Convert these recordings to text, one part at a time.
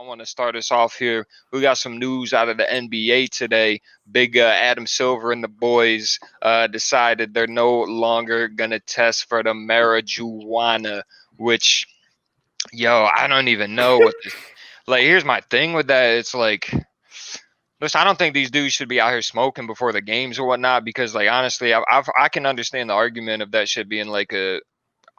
want to start us off here. We got some news out of the NBA today. Big Adam Silver and the boys decided they're no longer going to test for the marijuana, which, I don't even know what this – like, here's my thing with that. It's like – listen, I don't think these dudes should be out here smoking before the games or whatnot because, like, honestly, I can understand the argument of that shit being like a,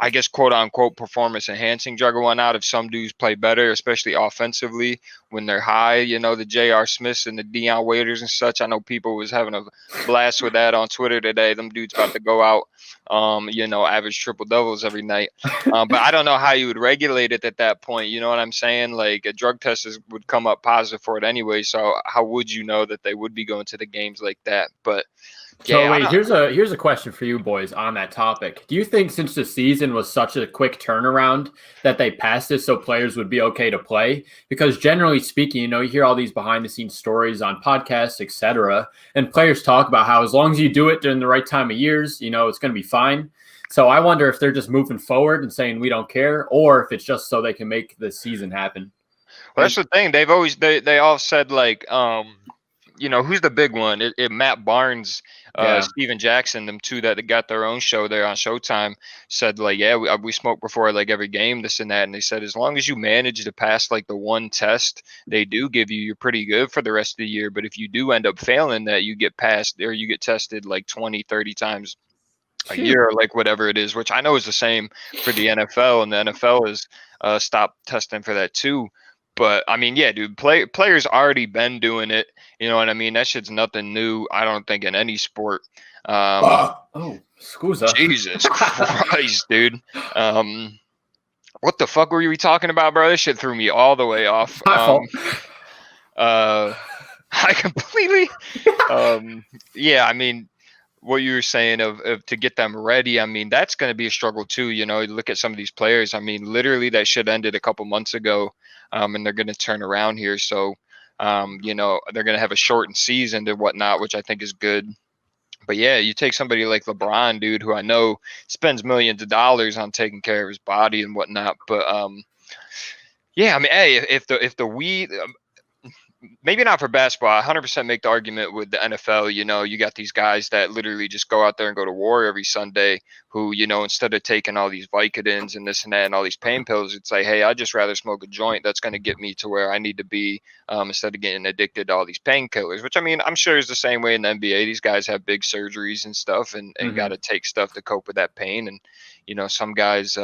I guess, quote unquote, performance enhancing drug or whatnot. If some dudes play better, especially offensively when they're high, the J.R. Smiths and the Deion Waiters and such. I know people was having a blast with that on Twitter today. Them dudes about to go out, average triple doubles every night. But I don't know how you would regulate it at that point. You know what I'm saying? Like a drug test would come up positive for it anyway. So how would you know that they would be going to the games like that? But so wait, here's a question for you boys on that topic. Do you think since the season was such a quick turnaround that they passed this so players would be okay to play? Because generally speaking, you hear all these behind the scenes stories on podcasts, etc. And players talk about how as long as you do it during the right time of years, it's going to be fine. So I wonder if they're just moving forward and saying we don't care, or if it's just so they can make the season happen. Well, that's the thing. They've always they all said like who's the big one? Matt Barnes, Steven Jackson, them two that got their own show there on Showtime, said like, we smoke before like every game, this and that. And they said as long as you manage to pass like the one test they do give you, you're pretty good for the rest of the year. But if you do end up failing that, you get passed or you get tested like 20, 30 times a year, or like whatever it is, which I know is the same for the NFL, and the NFL has stopped testing for that too. But I mean, yeah, dude, players already been doing it. You know what I mean? That shit's nothing new, I don't think, in any sport. Scusa. Jesus Christ, dude. What the fuck were we talking about, bro? This shit threw me all the way off. I completely. I mean, what you were saying of to get them ready, I mean, that's going to be a struggle too. You look at some of these players. I mean, literally that shit ended a couple months ago, and they're going to turn around here. So, they're going to have a shortened season and whatnot, which I think is good. But yeah, you take somebody like LeBron, dude, who I know spends millions of dollars on taking care of his body and whatnot. But I mean, hey, if the weed. Maybe not for basketball. I 100% make the argument with the NFL. You got these guys that literally just go out there and go to war every Sunday who, instead of taking all these Vicodins and this and that and all these pain pills, it's like, hey, I'd just rather smoke a joint. That's going to get me to where I need to be instead of getting addicted to all these painkillers, which, I mean, I'm sure is the same way in the NBA. These guys have big surgeries and stuff and got to take stuff to cope with that pain. And, some guys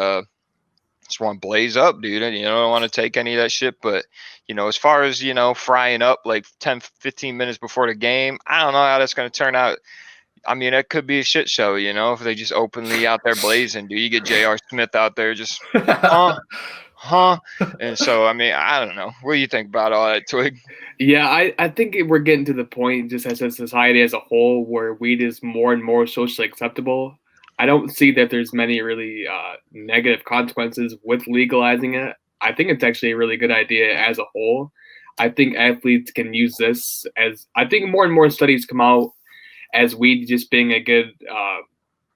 just want to blaze up, dude, and don't want to take any of that shit. But as far as frying up like 10 15 minutes before the game, I don't know how that's going to turn out. I mean, it could be a shit show, if they just openly out there blazing. Do you get J.R. Smith out there just and so I mean, I don't know, what do you think about all that, Twig? Yeah, I think we're getting to the point just as a society as a whole where weed is more and more socially acceptable. I don't see that there's many really negative consequences with legalizing it. I think it's actually a really good idea as a whole. I think athletes can use this I think more and more studies come out as weed just being a good,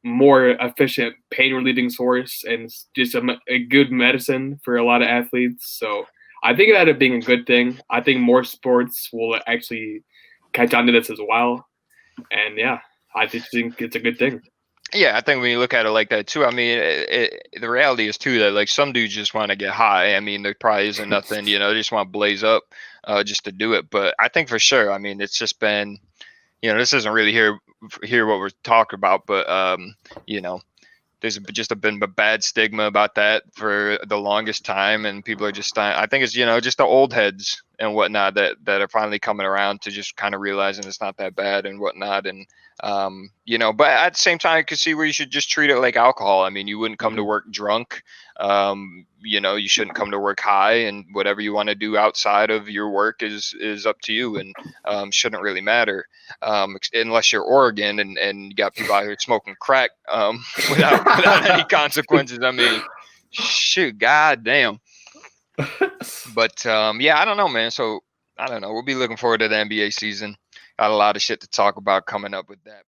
more efficient pain relieving source and just a good medicine for a lot of athletes. So I think that it being a good thing. I think more sports will actually catch on to this as well. And yeah, I just think it's a good thing. Yeah, I think when you look at it like that too, I mean, the reality is too that like some dudes just want to get high. I mean, there probably isn't nothing, they just want to blaze up just to do it. But I think for sure, I mean, it's just been, this isn't really here what we're talking about, but there's just been a bad stigma about that for the longest time, and people are just, I think it's just the old heads and whatnot that are finally coming around to just kind of realizing it's not that bad and whatnot. And but at the same time, I could see where you should just treat it like alcohol. I mean, you wouldn't come to work drunk. You shouldn't come to work high, and whatever you want to do outside of your work is up to you, and shouldn't really matter unless you're Oregon and you got people out here smoking crack without any consequences. I mean, shoot, goddamn. But I don't know, man. So I don't know. We'll be looking forward to the NBA season. Got a lot of shit to talk about coming up with that.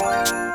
Bye.